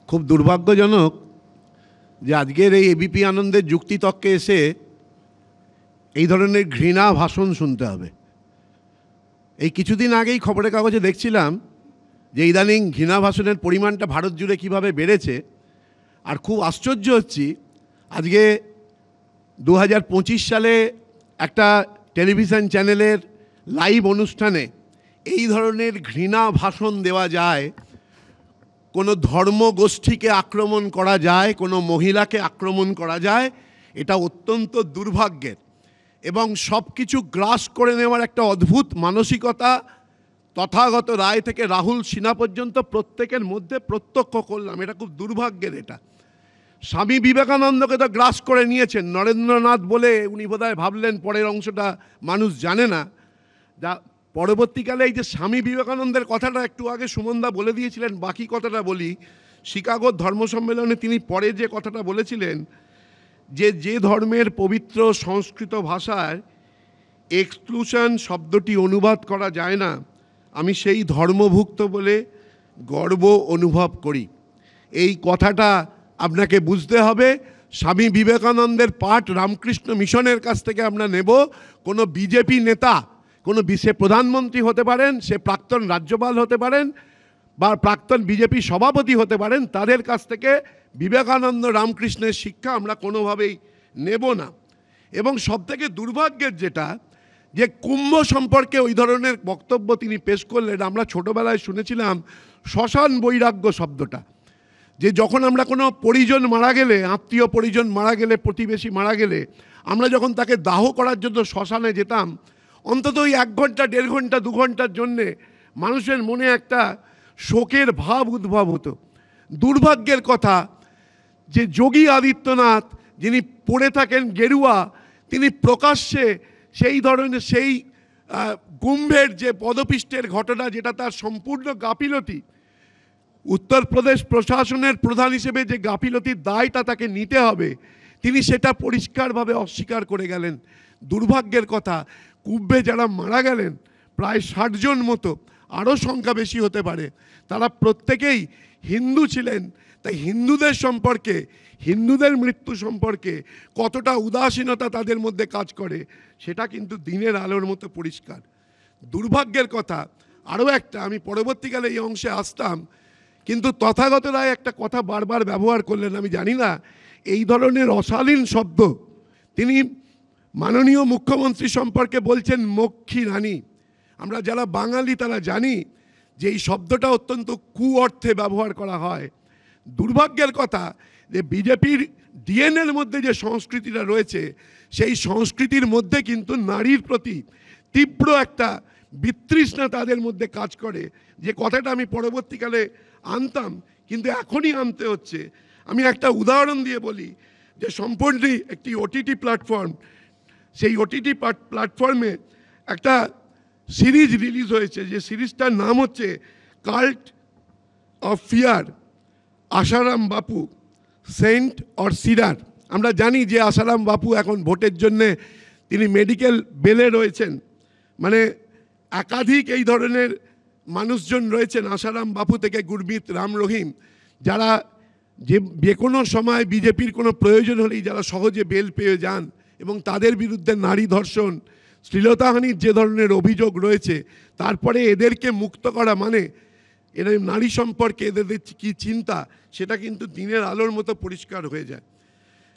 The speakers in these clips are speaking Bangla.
খুব দুর্ভাগ্যজনক যে আজকের এই এবিপি আনন্দের যুক্তিতর্কে এসে এই ধরনের ঘৃণা ভাষণ শুনতে হবে। এই কিছুদিন আগেই খবরের কাগজে দেখছিলাম যে ইদানিং ঘৃণা ভাষণের পরিমাণটা ভারত জুড়ে কীভাবে বেড়েছে। আর খুব আশ্চর্য হচ্ছি, আজকে 2025 সালে একটা টেলিভিশন চ্যানেলের লাইভ অনুষ্ঠানে এই ধরনের ঘৃণা ভাষণ দেওয়া যায়, কোনো ধর্মগোষ্ঠীকে আক্রমণ করা যায়, কোনো মহিলাকে আক্রমণ করা যায়, এটা অত্যন্ত দুর্ভাগ্যের। এবং সব কিছু গ্রাস করে নেওয়ার একটা অদ্ভুত মানসিকতা তথাগত রায় থেকে রাহুল সিনহা পর্যন্ত প্রত্যেকের মধ্যে প্রত্যক্ষ করলাম। এটা খুব দুর্ভাগ্যের। এটা স্বামী বিবেকানন্দকে তো গ্রাস করে নিয়েছেন। নরেন্দ্রনাথ বলে উনি বোধহয় ভাবলেন, পরের অংশটা মানুষ জানে না। যা পরবর্তীকালে এই যে স্বামী বিবেকানন্দের কথাটা একটু আগে সুমনদা বলে দিয়েছিলেন, বাকি কথাটা বলি। শিকাগোর ধর্ম সম্মেলনে তিনি পরে যে কথাটা বলেছিলেন যে ধর্মের পবিত্র সংস্কৃত ভাষায় এক্সক্লুশন শব্দটি অনুবাদ করা যায় না, আমি সেই ধর্মভুক্ত বলে গর্ব অনুভব করি। এই কথাটা আপনাকে বুঝতে হবে। স্বামী বিবেকানন্দের পাঠ রামকৃষ্ণ মিশনের কাছ থেকে আমরা নেব। কোনো বিজেপি নেতা, সে প্রধানমন্ত্রী হতে পারেন, সে প্রাক্তন রাজ্যপাল হতে পারেন, বা প্রাক্তন বিজেপি সভাপতি হতে পারেন, তাদের কাছ থেকে বিবেকানন্দ রামকৃষ্ণের শিক্ষা আমরা কোনোভাবেই নেব না। এবং সবথেকে দুর্ভাগ্যের যেটা, যে কুম্ভ সম্পর্কে ওই ধরনের বক্তব্য তিনি পেশ করলেন। আমরা ছোটোবেলায় শুনেছিলাম শ্মশান বৈরাগ্য শব্দটা, যে যখন আমরা কোনো পরিজন মারা গেলে, আত্মীয় পরিজন মারা গেলে, প্রতিবেশী মারা গেলে, আমরা যখন তাকে দাহ করার জন্য শ্মশানে যেতাম, অন্তত ওই 1 ঘন্টা 1.5 ঘন্টা 2 ঘন্টার জন্যে মানুষের মনে একটা শোকের ভাব উদ্ভব হতো। দুর্ভাগ্যের কথা যে যোগী আদিত্যনাথ, যিনি পড়ে থাকেন গেরুয়া, তিনি প্রকাশ্যে সেই ধরনের কুম্ভের যে পদপিষ্টের ঘটনা, যেটা তার সম্পূর্ণ গাফিলতি, উত্তরপ্রদেশ প্রশাসনের প্রধান হিসেবে যে গাফিলতির দায়টা তাকে নিতে হবে, তিনি সেটা পরিষ্কারভাবে অস্বীকার করে গেলেন। দুর্ভাগ্যের কথা, কুম্ভে যারা মারা গেলেন প্রায় 60 জন মতো, আরও সংখ্যা বেশি হতে পারে, তারা প্রত্যেকেই হিন্দু ছিলেন। তাই হিন্দুদের সম্পর্কে, হিন্দুদের মৃত্যু সম্পর্কে কতটা উদাসীনতা তাদের মধ্যে কাজ করে, সেটা কিন্তু দিনের আলোর মতো পরিষ্কার। দুর্ভাগ্যের কথা আরও একটা, আমি পরবর্তীকালে এই অংশে আসতাম, কিন্তু তথাগত রায় একটা কথা বারবার ব্যবহার করলেন। আমি জানি না এই ধরনের অশালীন শব্দ তিনি মাননীয় মুখ্যমন্ত্রী সম্পর্কে বলছেন মক্ষী রানী। আমরা যারা বাঙালি তারা জানি যে এই শব্দটা অত্যন্ত কু অর্থে ব্যবহার করা হয়। দুর্ভাগ্যের কথা যে বিজেপির ডিএনএর মধ্যে যে সংস্কৃতিটা রয়েছে, সেই সংস্কৃতির মধ্যে কিন্তু নারীর প্রতি তীব্র একটা বিতৃষ্ণা তাদের মধ্যে কাজ করে। যে কথাটা আমি পরবর্তীকালে আনতাম, কিন্তু এখনই আনতে হচ্ছে। আমি একটা উদাহরণ দিয়ে বলি, যে সম্প্রতি একটি ওটিটি প্ল্যাটফর্ম, সেই ওটিটি প্ল্যাটফর্মে একটা সিরিজ রিলিজ হয়েছে, যে সিরিজটার নাম হচ্ছে cult of fear, Asaram Bapu Saint or cedar. আমরা জানি যে আসারাম বাপু এখন ভোটের জন্যে তিনি মেডিকেল বেলে রয়েছেন। মানে একাধিক এই ধরনের মানুষজন রয়েছেন, আসারাম বাপু থেকে গুরমিত রাম রহিম, যারা যে কোনো সময় বিজেপির কোনো প্রয়োজন হলেই যারা সহজে বেল পেয়ে যান, এবং তাদের বিরুদ্ধে নারী ধর্ষণ, শ্লীলতাহানির যে ধরনের অভিযোগ রয়েছে, তারপরে এদেরকে মুক্ত করা মানে এরা নারী সম্পর্কে এদের কী চিন্তা, সেটা কিন্তু দিনের আলোর মতো পরিষ্কার হয়ে যায়।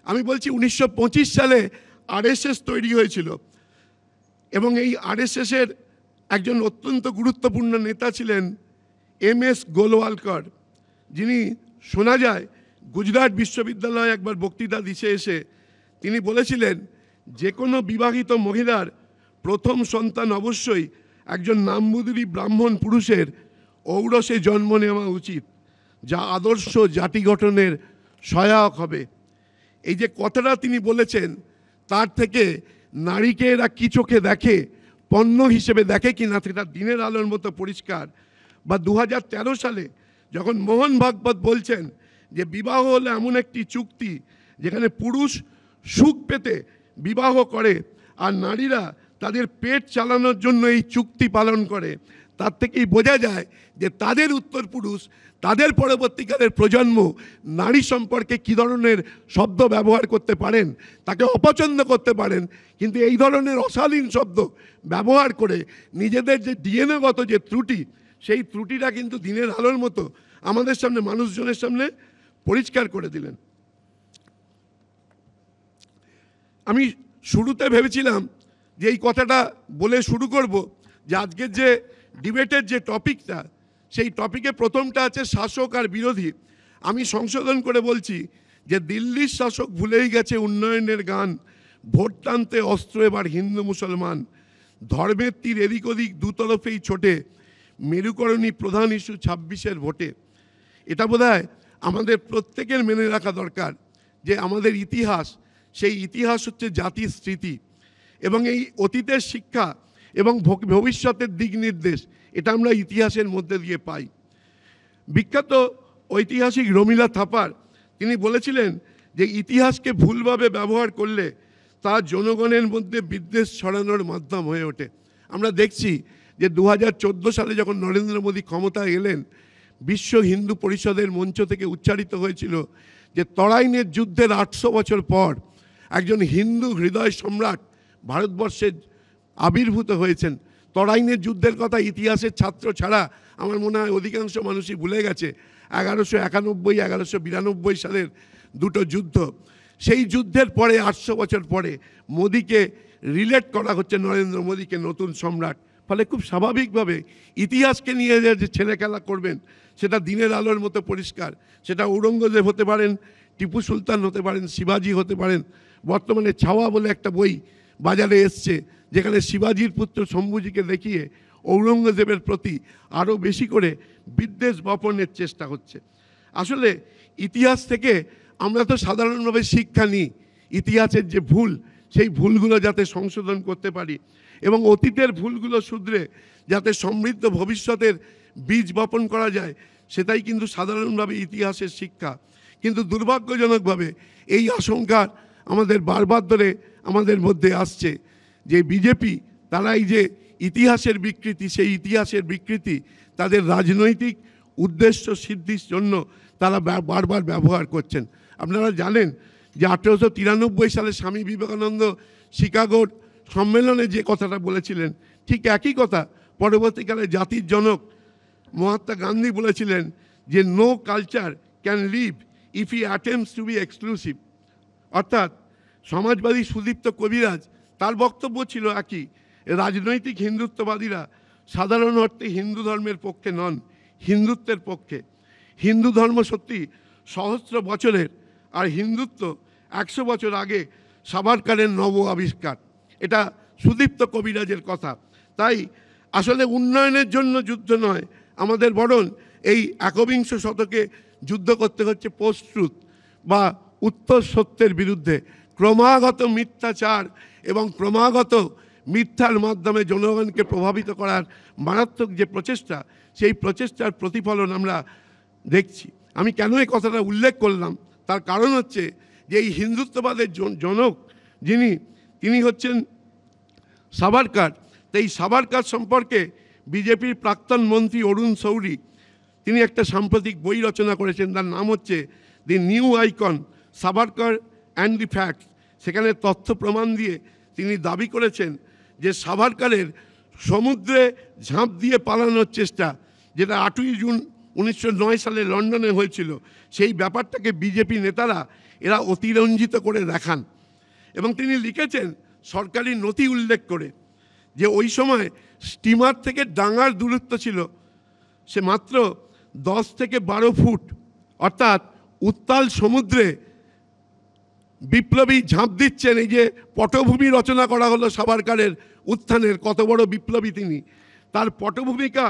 আমি বলছি 1925 সালে আরএসএস তৈরি হয়েছিল, এবং এই আরএসএসের একজন অত্যন্ত গুরুত্বপূর্ণ নেতা ছিলেন MS গোলওয়ালকর, যিনি শোনা যায় গুজরাট বিশ্ববিদ্যালয়ে একবার বক্তৃতা দিতে এসে তিনি বলেছিলেন, যে কোনো বিবাহিত মহিলার প্রথম সন্তান অবশ্যই একজন নামবুদুরি ব্রাহ্মণ পুরুষের ঔরসে জন্ম নেওয়া উচিত, যা আদর্শ জাতি গঠনের সহায়ক হবে। এই যে কথাটা তিনি বলেছেন, তার থেকে নারীকে এরা কি চোখে দেখে, পণ্য হিসেবে দেখে কি না, সেটা দিনের আলোর মতো পরিষ্কার। বা 2013 সালে যখন মোহন ভাগবত বলছেন যে বিবাহ হলো এমন একটি চুক্তি যেখানে পুরুষ সুখ পেতে বিবাহ করে আর নারীরা তাদের পেট চালানোর জন্য এই চুক্তি পালন করে, তার থেকেই বোঝা যায় যে তাদের উত্তরপুরুষ, তাদের পরবর্তীকালের প্রজন্ম নারী সম্পর্কে কী ধরনের শব্দ ব্যবহার করতে পারেন, তাকে অপছন্দ করতে পারেন, কিন্তু এই ধরনের অশালীন শব্দ ব্যবহার করে নিজেদের যে ডিএনএগত যে ত্রুটি, সেই ত্রুটিটা কিন্তু দিনের আলোর মতো আমাদের সামনে, মানুষজনের সামনে পরিষ্কার করে দিলেন। আমি শুরুতে ভেবেছিলাম যে এই কথাটা বলে শুরু করব, যে আজকের যে ডিবেটের যে টপিকটা, সেই টপিকে প্রথমটা আছে শাসক আর বিরোধী। আমি সংশোধন করে বলছি যে দিল্লির শাসক ভুলেই গেছে উন্নয়নের গান, ভোট টানতে অস্ত্র এবার হিন্দু মুসলমান, ধর্মের তীর এদিক ওদিক দুতরফেই ছোটে, মেরুকরণী প্রধান ইস্যু 26-এর ভোটে। এটা বোধহয় আমাদের প্রত্যেকের মেনে রাখা দরকার যে আমাদের ইতিহাস, সেই ইতিহাস হচ্ছে জাতির স্মৃতি, এবং এই অতীতের শিক্ষা এবং ভবিষ্যতের দিক নির্দেশ, এটা আমরা ইতিহাসের মধ্যে দিয়ে পাই। বিখ্যাত ঐতিহাসিক রমিলা থাপার তিনি বলেছিলেন যে ইতিহাসকে ভুলভাবে ব্যবহার করলে তা জনগণের মধ্যে বিদ্বেষ ছড়ানোর মাধ্যম হয়ে ওঠে। আমরা দেখছি যে 2014 সালে যখন নরেন্দ্র মোদী ক্ষমতায় এলেন, বিশ্ব হিন্দু পরিষদের মঞ্চ থেকে উচ্চারিত হয়েছিল যে তরাইনের যুদ্ধের 800 বছর পর একজন হিন্দু হৃদয় সম্রাট ভারতবর্ষের আবির্ভূত হয়েছেন। তরাইনের যুদ্ধের কথা ইতিহাসের ছাত্র ছাড়া আমার মনে হয় অধিকাংশ মানুষই ভুলে গেছে। 1191, 1192 সালের দুটো যুদ্ধ। সেই যুদ্ধের পরে 800 বছর পরে মোদিকে রিলেট করা হচ্ছে, নরেন্দ্র মোদীকে নতুন সম্রাট। ফলে খুব স্বাভাবিকভাবে ইতিহাসকে নিয়ে যে ছেলে খেলা করবেন, সেটা দিনের আলোর মতো পরিষ্কার। সেটা ঔরঙ্গজেব হতে পারেন, টিপু সুলতান হতে পারেন, শিবাজি হতে পারেন। বর্তমানে ছাওয়া বলে একটা বই বাজারে এসছে, যেখানে শিবাজির পুত্র শম্ভুজিকে দেখিয়ে ঔরঙ্গজেবের প্রতি আরও বেশি করে বিদ্বেষ বপনের চেষ্টা হচ্ছে। আসলে ইতিহাস থেকে আমরা তো সাধারণভাবে শিক্ষা নিই, ইতিহাসের যে ভুল, সেই ভুলগুলো যাতে সংশোধন করতে পারি এবং অতীতের ভুলগুলো শুধরে যাতে সমৃদ্ধ ভবিষ্যতের বীজ বপন করা যায়, সেটাই কিন্তু সাধারণভাবে ইতিহাসের শিক্ষা। কিন্তু দুর্ভাগ্যজনকভাবে এই আশঙ্কা আমাদের বারবার ধরে আমাদের মধ্যে আসছে যে বিজেপি, তারা এই যে ইতিহাসের বিকৃতি, সেই ইতিহাসের বিকৃতি তাদের রাজনৈতিক উদ্দেশ্য সিদ্ধির জন্য তারা বারবার ব্যবহার করছেন। আপনারা জানেন যে 1893 সালে স্বামী বিবেকানন্দ শিকাগোর সম্মেলনে যে কথাটা বলেছিলেন, ঠিক একই কথা পরবর্তীকালে জাতির জনক মহাত্মা গান্ধী বলেছিলেন যে no culture can live if he attempts to be exclusive. অর্থাৎ সমাজবাদী সুদীপ্ত কবিরাজ, তার বক্তব্য ছিল একই, রাজনৈতিক হিন্দুত্ববাদীরা সাধারণ অর্থে হিন্দু ধর্মের পক্ষে নন, হিন্দুত্বের পক্ষে। হিন্দু ধর্ম সত্যি সহস্র বছরের, আর হিন্দুত্ব 100 বছর আগে সাভারকারের নব আবিষ্কার। এটা সুদীপ্ত কবিরাজের কথা। তাই আসলে উন্নয়নের জন্য যুদ্ধ নয়, আমাদের বরং এই একবিংশ শতকে যুদ্ধ করতে হচ্ছে পোস্ট ট্রুথ বা উত্তর সত্যের বিরুদ্ধে। ক্রমাগত মিথ্যাচার এবং ক্রমাগত মিথ্যার মাধ্যমে জনগণকে প্রভাবিত করার মারাত্মক যে প্রচেষ্টা, সেই প্রচেষ্টার প্রতিফলন আমরা দেখছি। আমি কেন এই কথাটা উল্লেখ করলাম, তার কারণ হচ্ছে যে এই হিন্দুত্ববাদের জনক তিনি হচ্ছেন সাভারকার। তো এই সাভারকার সম্পর্কে বিজেপির প্রাক্তন মন্ত্রী অরুণ শৌরি তিনি একটা সাম্প্রতিক বই রচনা করেছেন, তার নাম হচ্ছে দি new icon Savarkar and the facts. সেখানে তথ্য প্রমাণ দিয়ে তিনি দাবি করেছেন যে সাভারকারের সমুদ্রে ঝাঁপ দিয়ে পালানোর চেষ্টা, যেটা 8ই জুন 1909 সালে লন্ডনে হয়েছিল, সেই ব্যাপারটাকে বিজেপি নেতারা এরা অতিরঞ্জিত করে দেখান। এবং তিনি লিখেছেন সরকারি নথি উল্লেখ করে যে ওই সময় স্টিমার থেকে ডাঙার দূরত্ব ছিল সে মাত্র 10 থেকে 12 ফুট। অর্থাৎ উত্তাল সমুদ্রে বিপ্লবী ঝাঁপ দিচ্ছেন। এই যে পটভূমি রচনা করা হলো সাভারকারের উত্থানের, কত বড় বিপ্লবী তিনি। তার পটভূমিকা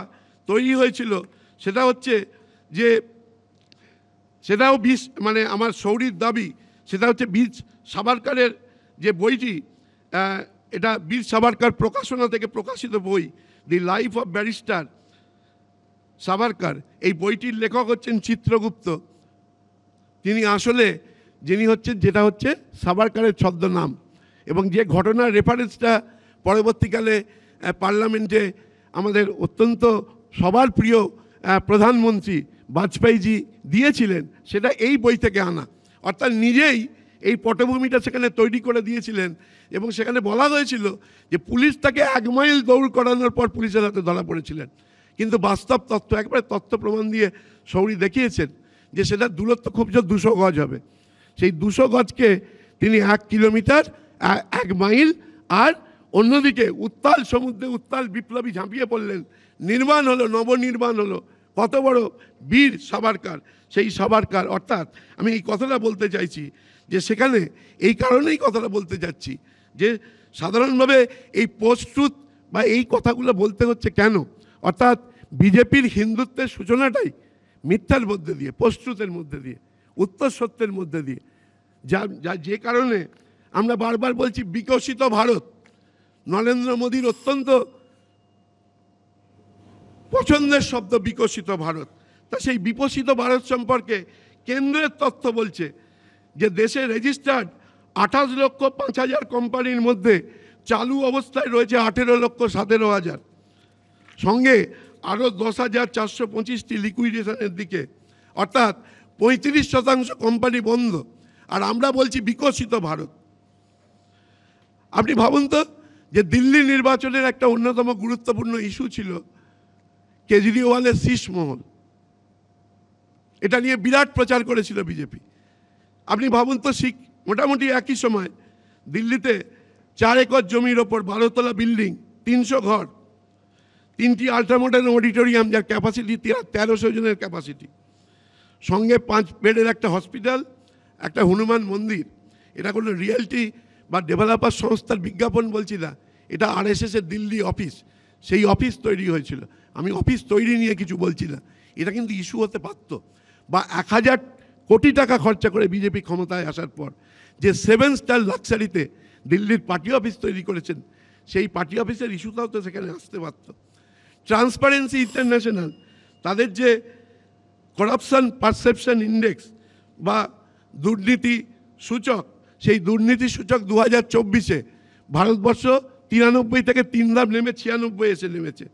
তৈরি হয়েছিল, সেটা হচ্ছে যে সেটাও আমার শৌরির দাবি, সেটা হচ্ছে বীর সাভারকারের যে বইটি, এটা বীর সাভারকার প্রকাশনা থেকে প্রকাশিত বই, দি লাইফ অফ ব্যারিস্টার সাভারকার। এই বইটির লেখক হচ্ছেন চিত্রগুপ্ত। তিনি আসলে যেটা হচ্ছে সাভারকারের ছদ্মনাম, এবং যে ঘটনার রেফারেন্সটা পরবর্তীকালে পার্লামেন্টে আমাদের অত্যন্ত সবার প্রিয় প্রধানমন্ত্রী বাজপেয়ীজি দিয়েছিলেন, সেটা এই বই থেকে আনা। অর্থাৎ নিজেই এই পটভূমিটা সেখানে তৈরি করে দিয়েছিলেন এবং সেখানে বলা হয়েছিল যে পুলিশ তাকে 1 মাইল দৌড় করানোর পর পুলিশের হাতে ধরা পড়েছিলেন। কিন্তু বাস্তব তথ্য, একবারে তথ্য প্রমাণ দিয়ে শৌরি দেখিয়েছেন যে সেটা দূরত্ব খুব জোর 200 গজ হবে। সেই 200 গজকে তিনি 1 কিলোমিটার, 1 মাইল, আর অন্যদিকে উত্তাল সমুদ্রে উত্তাল বিপ্লবী ঝাঁপিয়ে পড়লেন, নির্মাণ হলো, নবনির্মাণ হলো। কত বড় বীর সাভারকার, সেই সাভারকার। অর্থাৎ আমি এই কথাটা বলতে চাইছি যে সেখানে এই কারণেই কথাটা বলতে যাচ্ছি যে সাধারণভাবে এই পোস্ট-ট্রুথ বা এই কথাগুলো বলতে হচ্ছে কেন। অর্থাৎ বিজেপির হিন্দুত্বের সূচনাটাই মিথ্যার মধ্যে দিয়ে, পোস্ট-ট্রুথের মধ্যে দিয়ে, উত্তর সত্যের মধ্যে দিয়ে, যে কারণে আমরা বারবার বলছি বিকশিত ভারত, নরেন্দ্র মোদীর অত্যন্ত পছন্দের শব্দ বিকশিত ভারত। তা সেই বিকশিত ভারত সম্পর্কে কেন্দ্রের তথ্য বলছে যে দেশে রেজিস্টার্ড 28,05,000 কোম্পানির মধ্যে চালু অবস্থায় রয়েছে 18,17,000, সঙ্গে আরও 10,425টি লিকুইডেশনের দিকে, অর্থাৎ 35% কোম্পানি বন্ধ। আর আমরা বলছি বিকশিত ভারত। আপনি ভাবুন তো যে দিল্লি নির্বাচনের একটা অন্যতম গুরুত্বপূর্ণ ইস্যু ছিল কেজরিওয়ালের শীষমহল। এটা নিয়ে বিরাট প্রচার করেছিল বিজেপি। আপনি ভাবুন তো মোটামুটি একই সময় দিল্লিতে 4 একর জমির ওপর 12 তলা বিল্ডিং, 300 ঘর, 3টি আল্ট্রামডার্ন অডিটোরিয়াম যার ক্যাপাসিটি 1300 জনের ক্যাপাসিটি, সঙ্গে 5 বেডের একটা হসপিটাল, একটা হনুমান মন্দির। এটা কোনো রিয়েলটি বা ডেভেলপার সংস্থার বিজ্ঞাপন বলছি না, এটা RSSের দিল্লি অফিস, সেই অফিস তৈরি হয়েছিল। আমি অফিস তৈরি নিয়ে কিছু বলছি না, এটা কিন্তু ইস্যু হতে পারত। বা 1000 কোটি টাকা খরচা করে বিজেপি ক্ষমতায় আসার পর যে 7 স্টার লাক্সারিতে দিল্লির পার্টি অফিস তৈরি করেছেন, সেই পার্টি অফিসের ইস্যুটাও তো সেখানে আসতে পারত। ট্রান্সপারেন্সি ইন্টারন্যাশনাল তাদের যে করাপশন পারসেপশন ইন্ডেক্স বা দুর্নীতি সূচক, সেই দুর্নীতি সূচক 2024-এ ভারতবর্ষ 93 থেকে 3 ধাপ নেমে 96 এসে নেমেছে।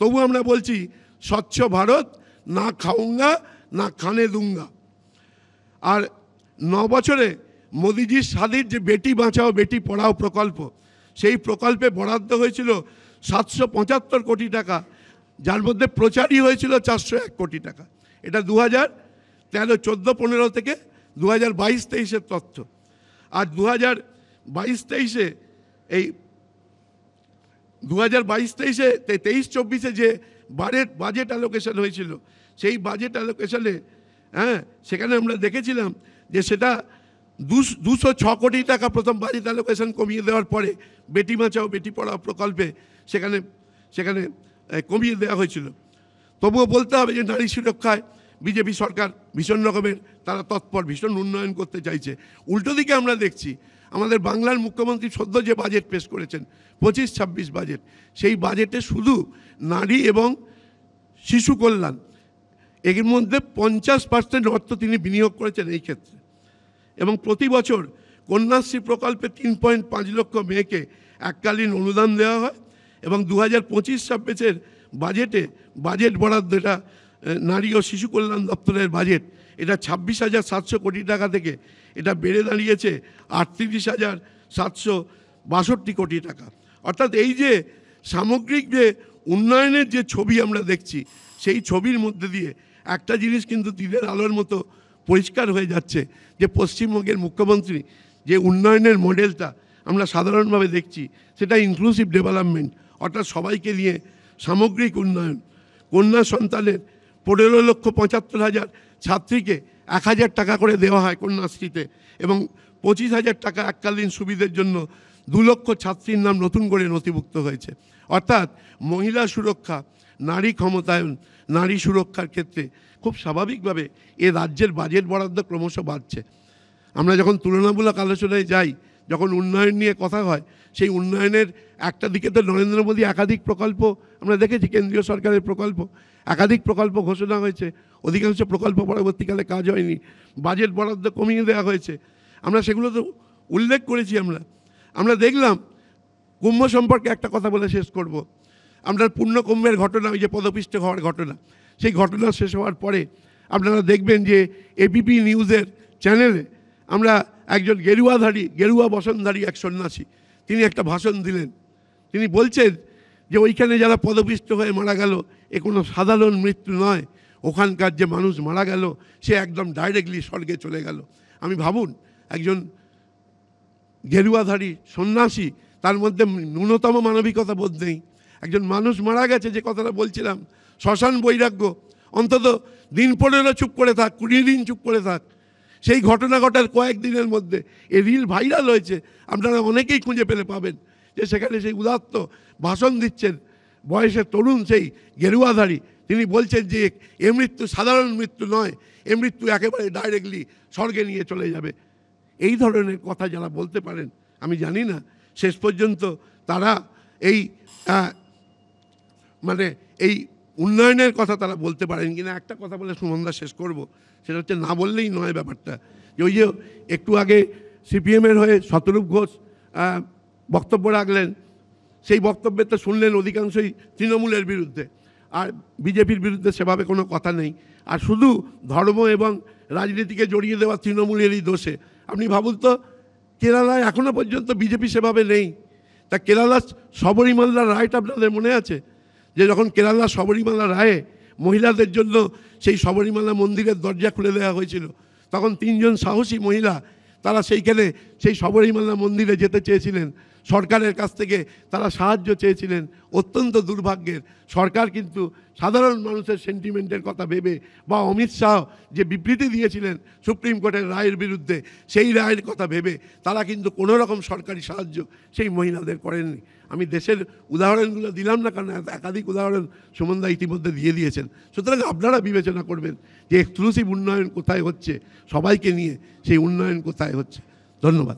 তবু আমরা বলছি স্বচ্ছ ভারত, না খাউঙ্গা না খানে দুঙ্গা। আর 9 বছরে মোদিজির স্বাধীর যে বেটি বাঁচাও বেটি পড়াও প্রকল্প, সেই প্রকল্পে বরাদ্দ হয়েছিল 775 কোটি টাকা, যার মধ্যে প্রচারই হয়েছিল 401 কোটি টাকা। এটা 2013-14-15 থেকে 2022-23-এর তথ্য। আর 2022-23-এ এই 2022-23-এ 23-24-এ যে বাজেট অ্যালোকেশন হয়েছিল, সেই বাজেট অ্যালোকেশনে সেখানে আমরা দেখেছিলাম যে সেটা 206 কোটি টাকা প্রথম বাজেট অ্যালোকেশন কমিয়ে দেওয়ার পরে বেটি বাঁচাও বেটি পড়াও প্রকল্পে সেখানে কমিয়ে দেওয়া হয়েছিল। তবুও বলতে হবে যে নারী সুরক্ষায় বিজেপি সরকার ভীষণ রকমের তারা তৎপর, ভীষণ উন্নয়ন করতে চাইছে। উল্টো দিকে আমরা দেখছি আমাদের বাংলার মুখ্যমন্ত্রী সদ্য যে বাজেট পেশ করেছেন 25-26 বাজেট, সেই বাজেটে শুধু নারী এবং শিশু কল্যাণ, এর মধ্যে 50% অর্থ তিনি বিনিয়োগ করেছেন এই ক্ষেত্রে। এবং প্রতি বছর কন্যাশ্রী প্রকল্পে 3.5 লক্ষ মেয়েকে এককালীন অনুদান দেওয়া হয়। এবং 2025-26-এর বাজেট বরাদ্দ, এটা নারী ও শিশু কল্যাণ দপ্তরের বাজেট, এটা 26,700 কোটি টাকা থেকে এটা বেড়ে দাঁড়িয়েছে 38,762 কোটি টাকা। অর্থাৎ এই যে সামগ্রিক যে উন্নয়নের যে ছবি আমরা দেখছি, সেই ছবির মধ্যে দিয়ে একটা জিনিস কিন্তু দিনের আলোর মতো পরিষ্কার হয়ে যাচ্ছে যে পশ্চিমবঙ্গের মুখ্যমন্ত্রী যে উন্নয়নের মডেলটা আমরা সাধারণভাবে দেখছি, সেটা ইনক্লুসিভ ডেভেলপমেন্ট, অর্থাৎ সবাইকে নিয়ে সামগ্রিক উন্নয়ন। কন্যা সন্তানের 15,75,000 ছাত্রীকে 1,000 টাকা করে দেওয়া হয় কন্যাশ্রীতে, এবং 25,000 টাকা এককালীন সুবিধের জন্য 2 লক্ষ ছাত্রীর নাম নতুন করে নথিভুক্ত হয়েছে। অর্থাৎ মহিলা সুরক্ষা, নারী ক্ষমতায়ন, নারী সুরক্ষার ক্ষেত্রে খুব স্বাভাবিকভাবে এ রাজ্যের বাজেট বরাদ্দ ক্রমশ বাড়ছে। আমরা যখন তুলনামূলক আলোচনায় যাই, যখন উন্নয়ন নিয়ে কথা হয়, সেই উন্নয়নের একটা দিকে তো নরেন্দ্র মোদী একাধিক প্রকল্প আমরা দেখেছি, কেন্দ্রীয় সরকারের প্রকল্প, একাধিক প্রকল্প ঘোষণা হয়েছে, অধিকাংশ প্রকল্প পরবর্তীকালে কাজ হয়নি, বাজেট বরাদ্দ কমিয়ে দেওয়া হয়েছে, আমরা সেগুলো তো উল্লেখ করেছি। আমরা দেখলাম কুম্ভ সম্পর্কে একটা কথা বলে শেষ করব। আপনার পূর্ণকুম্ভের ঘটনা, ওই যে পদপিষ্ট হওয়ার ঘটনা, সেই ঘটনা শেষ হওয়ার পরে আপনারা দেখবেন যে এবিপি নিউজের চ্যানেলে আমরা একজন গেরুয়া বসনধারী এক সন্ন্যাসী, তিনি একটা ভাষণ দিলেন। তিনি বলছেন যে ওইখানে যারা পদপিষ্ট হয়ে মারা গেল এ কোনো সাধারণ মৃত্যু নয়, ওখানকার যে মানুষ মারা গেল সে একদম ডাইরেক্টলি স্বর্গে চলে গেল। আমি ভাবুন, একজন গেরুয়াধারী সন্ন্যাসী, তার মধ্যে ন্যূনতম মানবিকতা বোধ নেই। একজন মানুষ মারা গেছে, যে কথাটা বলছিলাম, শ্মশান বৈরাগ্য, অন্তত দিন 15 চুপ করে থাক, 20 দিন চুপ করে থাক। সেই ঘটনা ঘটার কয়েকদিনের মধ্যে এই রিল ভাইরাল হয়েছে, আপনারা অনেকেই খুঁজে পেলে পাবেন, যে সেখানে সেই উদাত্ত ভাষণ দিচ্ছেন বয়সে তরুণ সেই গেরুয়াধারী, তিনি বলছেন যে এ মৃত্যু সাধারণ মৃত্যু নয়, এ মৃত্যু একেবারে ডাইরেক্টলি স্বর্গে নিয়ে চলে যাবে। এই ধরনের কথা যারা বলতে পারেন, আমি জানি না শেষ পর্যন্ত তারা এই মানে এই উন্নয়নের কথা তারা বলতে পারেন কিনা। একটা কথা বলে সুমনদা শেষ করব, সেটা হচ্ছে না বললেই নয় ব্যাপারটা, যে ওই যে একটু আগে সিপিএমের হয়ে শতরূপ ঘোষ বক্তব্য রাখলেন, সেই বক্তব্যে তো শুনলেন অধিকাংশই তৃণমূলের বিরুদ্ধে, আর বিজেপির বিরুদ্ধে সেভাবে কোনো কথা নেই, আর শুধু ধর্ম এবং রাজনীতিকে জড়িয়ে দেওয়া তৃণমূলেরই দোষে। আপনি ভাবুন তো, কেরালায় এখনও পর্যন্ত বিজেপি সেভাবে নেই। তা কেরালা শবরীমালার রায়টা আপনাদের মনে আছে, যে যখন কেরালা শবরীমালা রায়ে মহিলাদের জন্য সেই শবরীমালা মন্দিরের দরজা খুলে দেওয়া হয়েছিল, তখন 3 জন সাহসী মহিলা তারা সেইখানে সেই শবরীমালা মন্দিরে যেতে চেয়েছিলেন, সরকারের কাছ থেকে তারা সাহায্য চেয়েছিলেন। অত্যন্ত দুর্ভাগ্যের, সরকার কিন্তু সাধারণ মানুষের সেন্টিমেন্টের কথা ভেবে, বা অমিত শাহ যে বিবৃতি দিয়েছিলেন সুপ্রিম কোর্টের রায়ের বিরুদ্ধে, সেই রায়ের কথা ভেবে তারা কিন্তু কোনো রকম সরকারি সাহায্য সেই মহিলাদের করেননি। আমি দেশের উদাহরণগুলো দিলাম না, কারণ একাধিক উদাহরণ সুমনদা ইতিমধ্যে দিয়ে দিয়েছেন। সুতরাং আপনারা বিবেচনা করবেন যে এক্সক্লুসিভ উন্নয়ন কোথায় হচ্ছে, সবাইকে নিয়ে সেই উন্নয়ন কোথায় হচ্ছে। ধন্যবাদ।